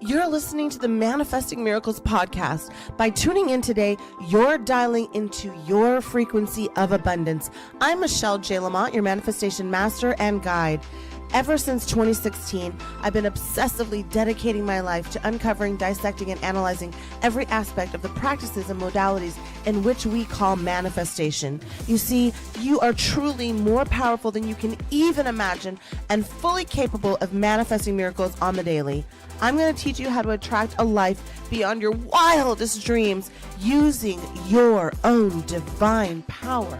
You're listening to the Manifesting Miracles podcast. By tuning in today, you're dialing into your frequency of abundance. I'm Michelle J. Lamont, your manifestation master and guide. Ever since 2016, I've been obsessively dedicating my life to uncovering, dissecting, and analyzing every aspect of the practices and modalities in which we call manifestation. You see, you are truly more powerful than you can even imagine and fully capable of manifesting miracles on the daily. I'm going to teach you how to attract a life beyond your wildest dreams using your own divine power.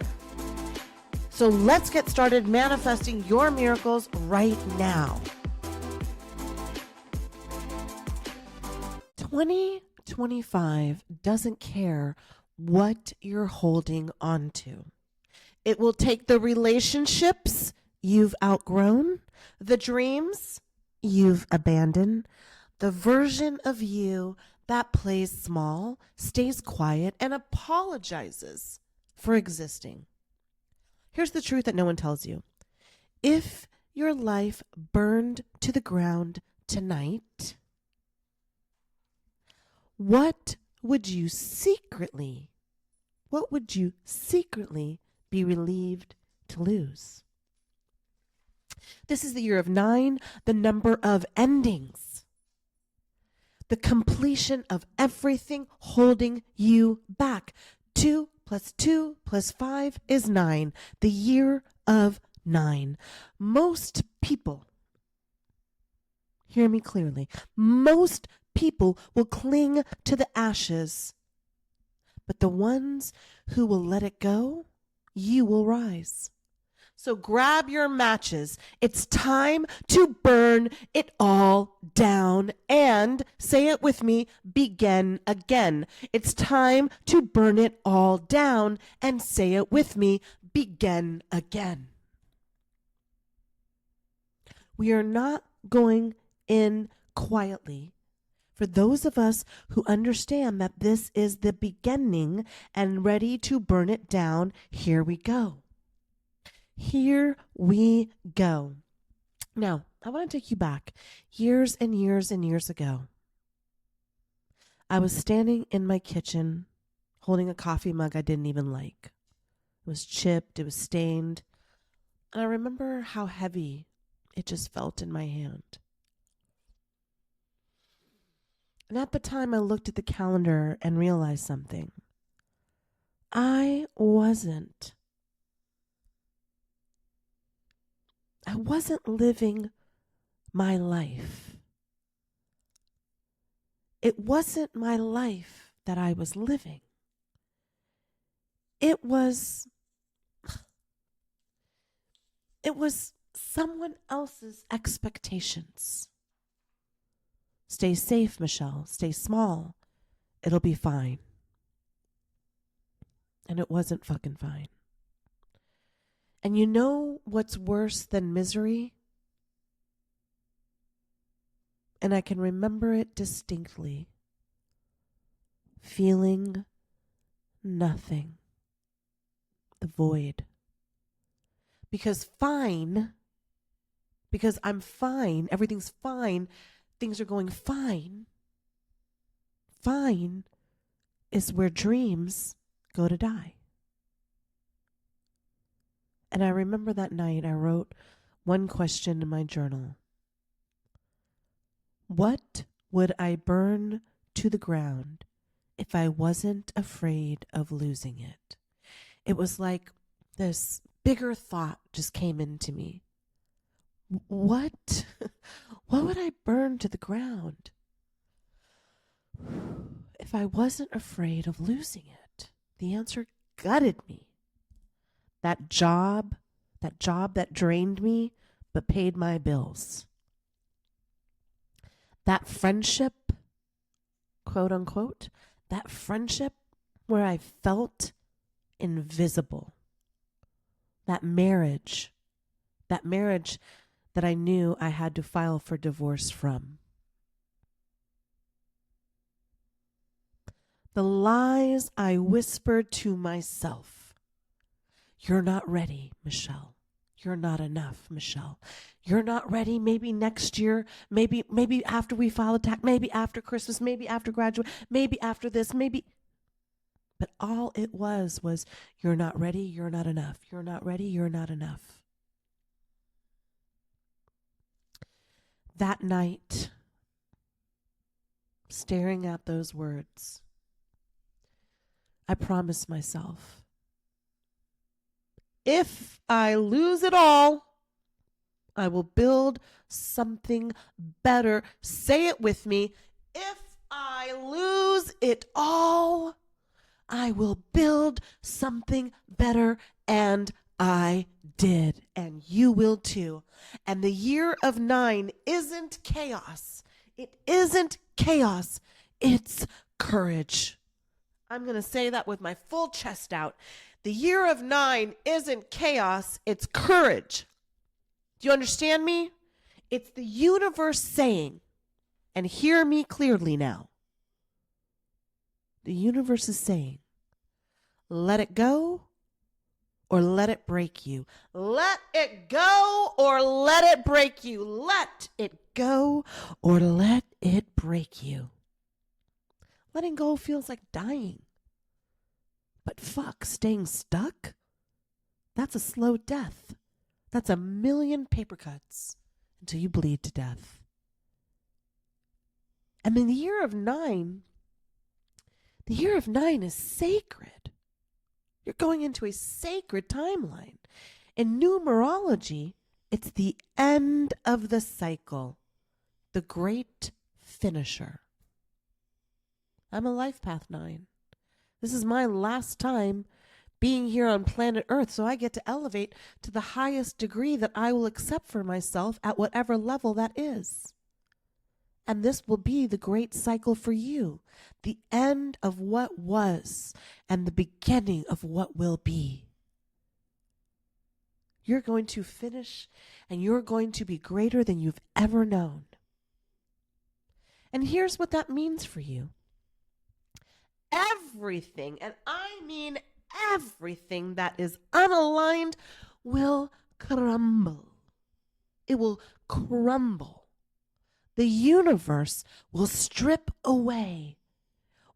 So let's get started manifesting your miracles right now. 2025 doesn't care what you're holding on to. It will take the relationships you've outgrown, the dreams you've abandoned, the version of you that plays small, stays quiet, and apologizes for existing. Here's the truth that no one tells you. If your life burned to the ground tonight, what would you secretly be relieved to lose? This is the year of 9, the number of endings, the completion of everything holding you back. 2 plus 2 plus 5 is 9, the year of 9. Most people, hear me clearly, most people will cling to the ashes, but the ones who will let it go, you will rise. So grab your matches. It's time to burn it all down and, say it with me, begin again. It's time to burn it all down and, say it with me, begin again. We are not going in quietly. For those of us who understand that this is the beginning and ready to burn it down, here we go. Here we go. Now, I want to take you back years and years and years ago. I was standing in my kitchen holding a coffee mug I didn't even like. It was chipped, it was stained, and I remember how heavy it just felt in my hand. And at the time, I looked at the calendar and realized something. I wasn't living my life. It wasn't my life that I was living. It was someone else's expectations. Stay safe, Michelle. Stay small. It'll be fine. And it wasn't fucking fine. And you know what's worse than misery? And I can remember it distinctly. Feeling nothing. The void. Because I'm fine, everything's fine, things are going fine. Fine is where dreams go to die. And I remember that night I wrote one question in my journal. What would I burn to the ground if I wasn't afraid of losing it? It was like this bigger thought just came into me. What would I burn to the ground if I wasn't afraid of losing it? The answer gutted me. That job that drained me but paid my bills. That friendship, quote unquote, that friendship where I felt invisible. That marriage that I knew I had to file for divorce from. The lies I whispered to myself. You're not ready, Michelle. you're not enough, Michelle. You're not ready. Maybe next year, maybe after we file a tax, maybe after Christmas, maybe after graduate, maybe after this, maybe. But all it was you're not ready, you're not enough. You're not ready, you're not enough. That night, staring at those words, I promised myself, if I lose it all, I will build something better. Say it with me. If I lose it all, I will build something better. And I did. And you will too. And the year of 9 isn't chaos. It isn't chaos. It's courage. I'm going to say that with my full chest out. The year of 9 isn't chaos. It's courage. Do you understand me? It's the universe saying, and hear me clearly now. The universe is saying, let it go or let it break you. Let it go or let it break you. Let it go or let it break you. Letting go feels like dying. But fuck, staying stuck? That's a slow death. That's a million paper cuts until you bleed to death. And in the year of 9 is sacred. You're going into a sacred timeline. In numerology, it's the end of the cycle, the great finisher. I'm a life path 9. This is my last time being here on planet Earth, so I get to elevate to the highest degree that I will accept for myself at whatever level that is. And this will be the great cycle for you, the end of what was and the beginning of what will be. You're going to finish and you're going to be greater than you've ever known. And here's what that means for you. Everything, and I mean everything that is unaligned will crumble. It will crumble. The universe will strip away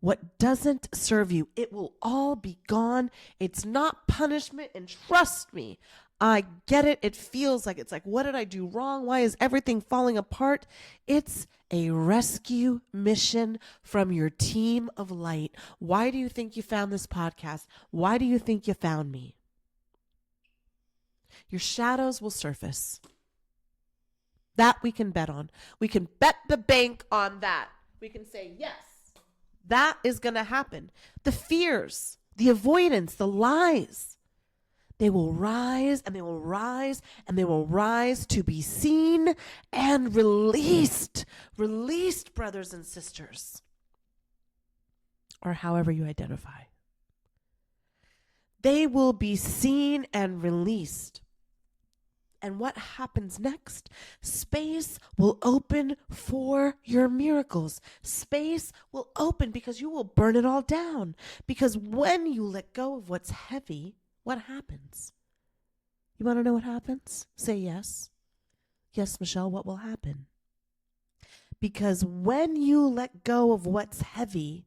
what doesn't serve you. It will all be gone. It's not punishment, and trust me, I get it. It feels like it's like, what did I do wrong? Why is everything falling apart? It's a rescue mission from your team of light. Why do you think you found this podcast? Why do you think you found me? Your shadows will surface. That we can bet on. We can bet the bank on that. We can say, yes, that is going to happen. The fears, the avoidance, the lies, they will rise and they will rise and they will rise to be seen and released. Released, brothers and sisters. Or however you identify. They will be seen and released. And what happens next? Space will open for your miracles. Space will open because you will burn it all down. Because when you let go of what's heavy, what happens? You want to know what happens? Say yes. Yes, Michelle, what will happen? Because when you let go of what's heavy,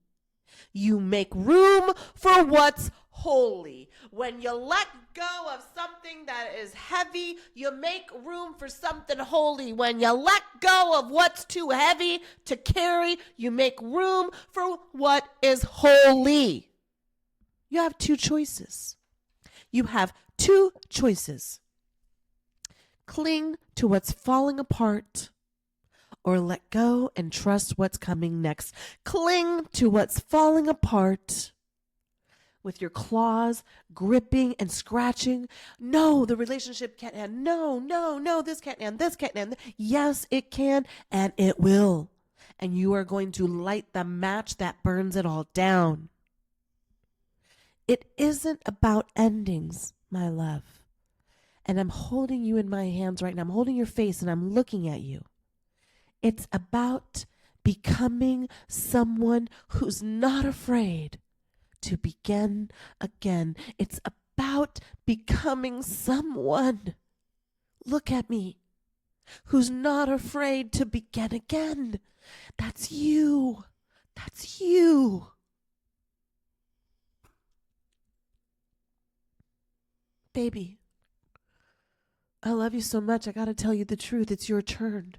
you make room for what's holy. When you let go of something that is heavy, you make room for something holy. When you let go of what's too heavy to carry, you make room for what is holy. You have two choices. You have two choices. Cling to what's falling apart or let go and trust what's coming next. Cling to what's falling apart with your claws gripping and scratching. No, the relationship can't end. No, this can't end. This can't end. Yes, it can, and it will. And you are going to light the match that burns it all down. It isn't about endings, my love. And I'm holding you in my hands right now. I'm holding your face and I'm looking at you. It's about becoming someone who's not afraid to begin again. It's about becoming someone look at me, who's not afraid to begin again. That's you. That's you. Baby, I love you so much. I got to tell you the truth. It's your turn.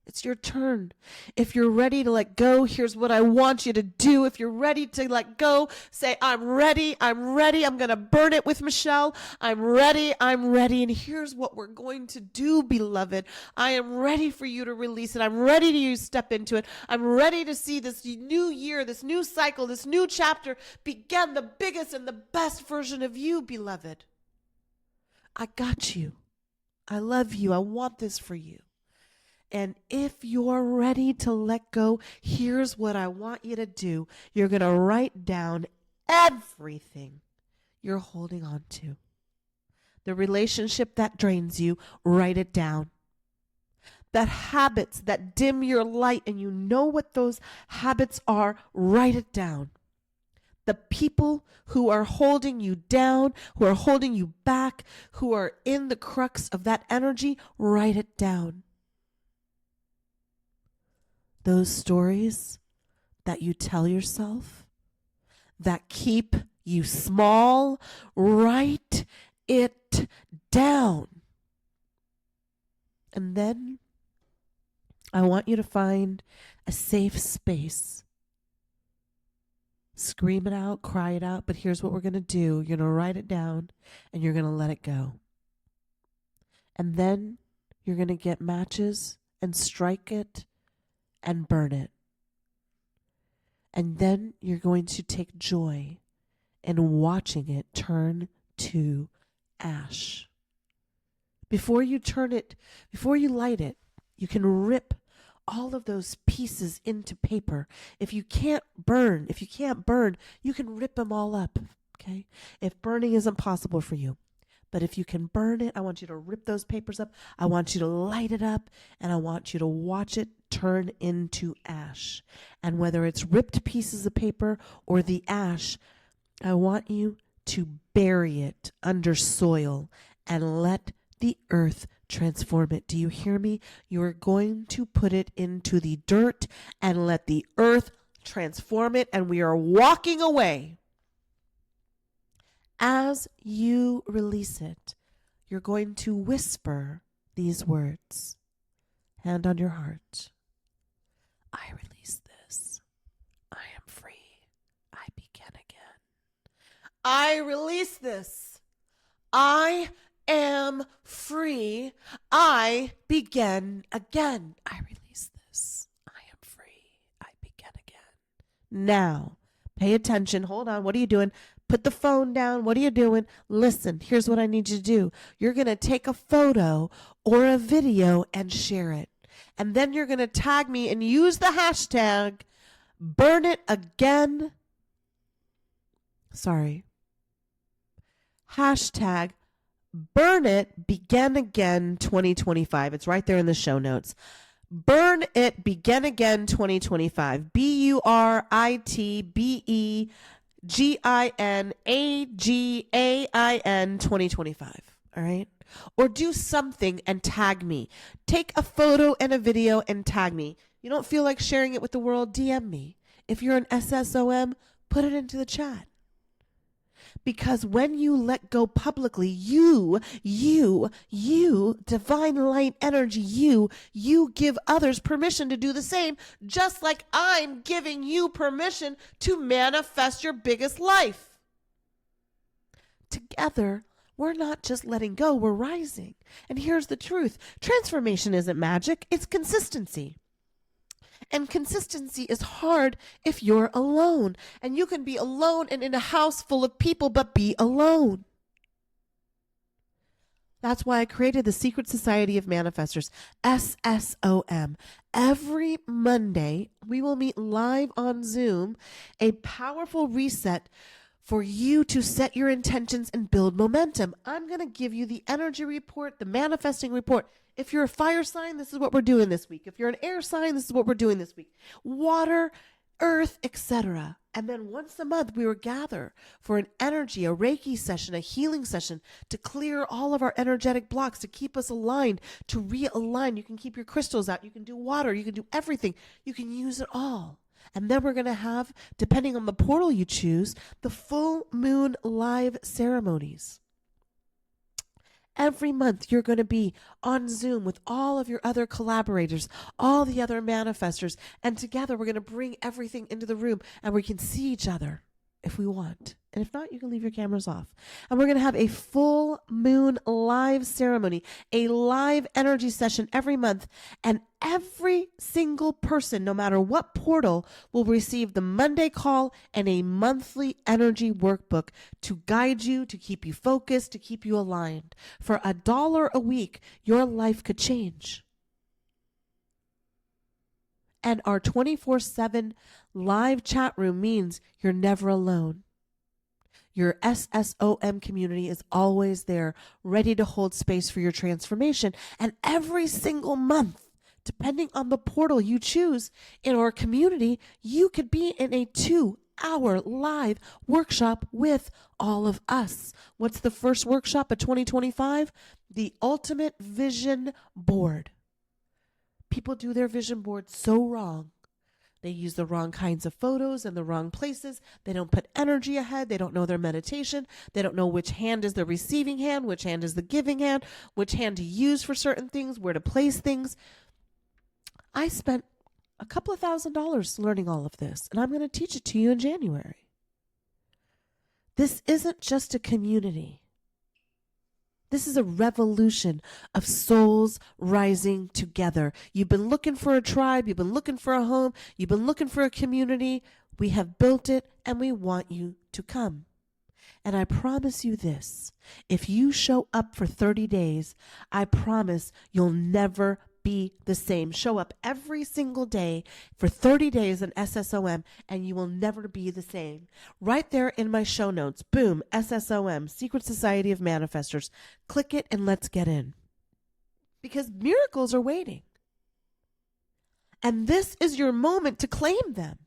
It's your turn. If you're ready to let go, here's what I want you to do. If you're ready to let go, say, I'm ready. I'm ready. I'm going to burn it with Michelle. I'm ready. I'm ready. And here's what we're going to do, beloved. I am ready for you to release it. I'm ready to step into it. I'm ready to see this new year, this new cycle, this new chapter begin, the biggest and the best version of you, beloved. I got you. I love you. I want this for you. And if you're ready to let go, here's what I want you to do. You're going to write down everything you're holding on to. The relationship that drains you, write it down. The habits that dim your light, and you know what those habits are, write it down. The people who are holding you down, who are holding you back, who are in the crux of that energy, write it down. Those stories that you tell yourself that keep you small, write it down. And then I want you to find a safe space. Scream it out, cry it out, but here's what we're going to do. You're going to write it down and you're going to let it go. And then you're going to get matches and strike it and burn it. And then you're going to take joy in watching it turn to ash. Before you light it, you can rip all of those pieces into paper. If you can't burn, you can rip them all up, okay? If burning isn't possible for you. But if you can burn it, I want you to rip those papers up. I want you to light it up, and I want you to watch it turn into ash. And whether it's ripped pieces of paper or the ash, I want you to bury it under soil and let the earth transform it. Do you hear me? You are going to put it into the dirt and let the earth transform it, and we are walking away. As you release it, you're going to whisper these words. Hand on your heart. I release this. I am free. I begin again. I release this. I am free. I begin again. I release this. I am free. I begin again. Now, pay attention. Hold on. What are you doing? Put the phone down. What are you doing? Listen, here's what I need you to do. You're going to take a photo or a video and share it. And then you're going to tag me and use the hashtag burn it again. Hashtag burn it begin again 2025. It's right there in the show notes. Burn it begin again 2025. BURITBE GINAGAIN 2025. All right. Or do something and tag me. Take a photo and a video and tag me. You don't feel like sharing it with the world? DM me. If you're an SSOM, put it into the chat. Because when you let go publicly, you, divine light energy, you give others permission to do the same, just like I'm giving you permission to manifest your biggest life. Together, we're not just letting go, we're rising. And here's the truth. Transformation isn't magic, it's consistency. And consistency is hard if you're alone. And you can be alone and in a house full of people, but be alone. That's why I created the Secret Society of Manifestors, SSOM. Every Monday, we will meet live on Zoom, a powerful reset for you to set your intentions and build momentum. I'm going to give you the energy report, the manifesting report. If you're a fire sign, this is what we're doing this week. If you're an air sign, this is what we're doing this week. Water, earth, etc. And then once a month, we would gather for an energy, a Reiki session, a healing session to clear all of our energetic blocks, to keep us aligned, to realign. You can keep your crystals out. You can do water. You can do everything. You can use it all. And then we're going to have, depending on the portal you choose, the full moon live ceremonies. Every month, you're going to be on Zoom with all of your other collaborators, all the other manifestors, and together we're going to bring everything into the room and we can see each other if we want. And if not, you can leave your cameras off. And we're going to have a full moon live ceremony, a live energy session every month. And every single person, no matter what portal, will receive the Monday call and a monthly energy workbook to guide you, to keep you focused, to keep you aligned. For $1 a week, your life could change. And our 24/7 live chat room means you're never alone. Your SSOM community is always there, ready to hold space for your transformation. And every single month, depending on the portal you choose in our community, you could be in a 2-hour live workshop with all of us. What's the first workshop of 2025? The Ultimate Vision Board. People do their vision board so wrong. They use the wrong kinds of photos in the wrong places. They don't put energy ahead. They don't know their meditation. They don't know which hand is the receiving hand, which hand is the giving hand, which hand to use for certain things, where to place things. I spent a couple of $1,000s learning all of this, and I'm going to teach it to you in January. This isn't just a community. This is a revolution of souls rising together. You've been looking for a tribe. You've been looking for a home. You've been looking for a community. We have built it, and we want you to come. And I promise you this. If you show up for 30 days, I promise you'll never be the same. Show up every single day for 30 days in SSOM, and you will never be the same. Right there in my show notes, boom, SSOM, Secret Society of Manifestors. Click it and let's get in. Because miracles are waiting. And this is your moment to claim them.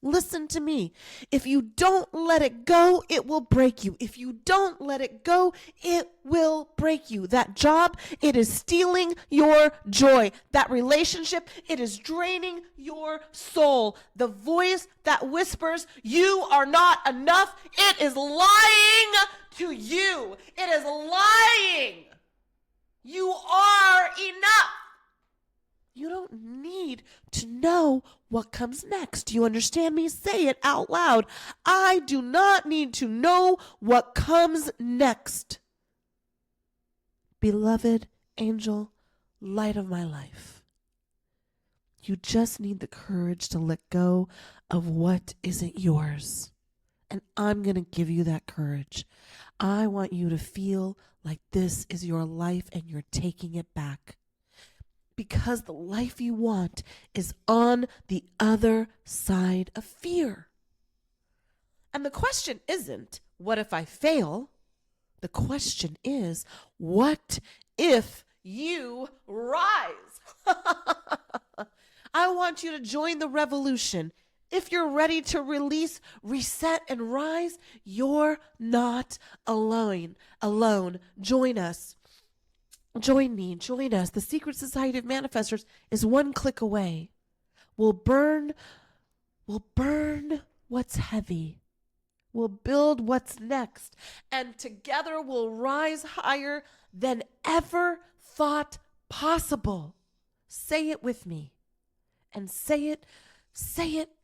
Listen to me. If you don't let it go, it will break you. If you don't let it go, it will break you. That job, it is stealing your joy. That relationship, it is draining your soul. The voice that whispers, you are not enough, it is lying to you. It is lying. You are enough. You don't need to know what comes next. Do you understand me? Say it out loud. I do not need to know what comes next. Beloved angel, light of my life. You just need the courage to let go of what isn't yours. And I'm going to give you that courage. I want you to feel like this is your life and you're taking it back. Because the life you want is on the other side of fear. And the question isn't, what if I fail? The question is, what if you rise? I want you to join the revolution. If you're ready to release, reset, and rise, you're not alone. Join us. Join me, join us. The Secret Society of Manifestors is one click away. We'll burn what's heavy. We'll build what's next. And together we'll rise higher than ever thought possible. Say it with me. And say it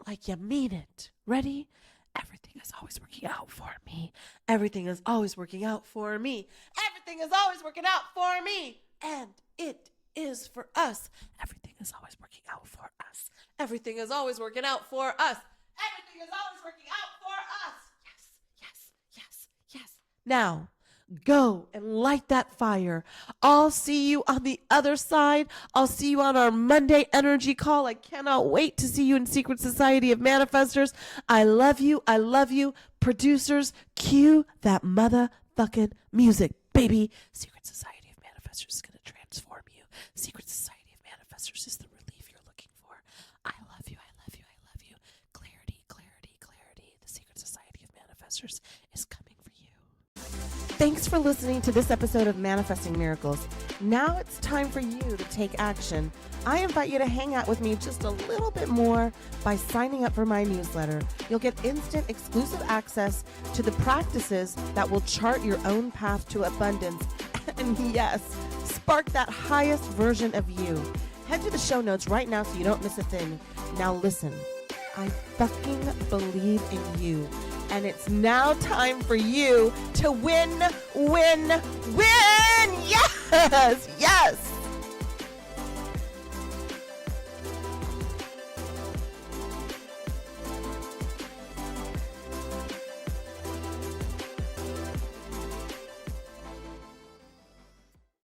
like you mean it. Ready? Everything is always working out for me. Everything is always working out for me. Everything is always working out for me. And it is for us. Everything is always working out for us. Everything is always working out for us. Everything is always working out for us. Yes, yes, yes, yes. Now, go and light that fire. I'll see you on the other side. I'll see you on our Monday energy call. I cannot wait to see you in Secret Society of Manifestors. I love you. I love you. Producers, cue that motherfucking music, baby. Secret Society of Manifestors is going to transform you. Secret Society of Manifestors is the relief you're looking for. I love you. I love you. I love you. Clear answers is coming for you. Thanks for listening to this episode of Manifesting Miracles. Now it's time for you to take action. I invite you to hang out with me just a little bit more by signing up for my newsletter. You'll get instant exclusive access to the practices that will chart your own path to abundance. And yes, spark that highest version of you. Head to the show notes right now so you don't miss a thing. Now listen, I fucking believe in you. And it's now time for you to win, win, win! Yes! Yes!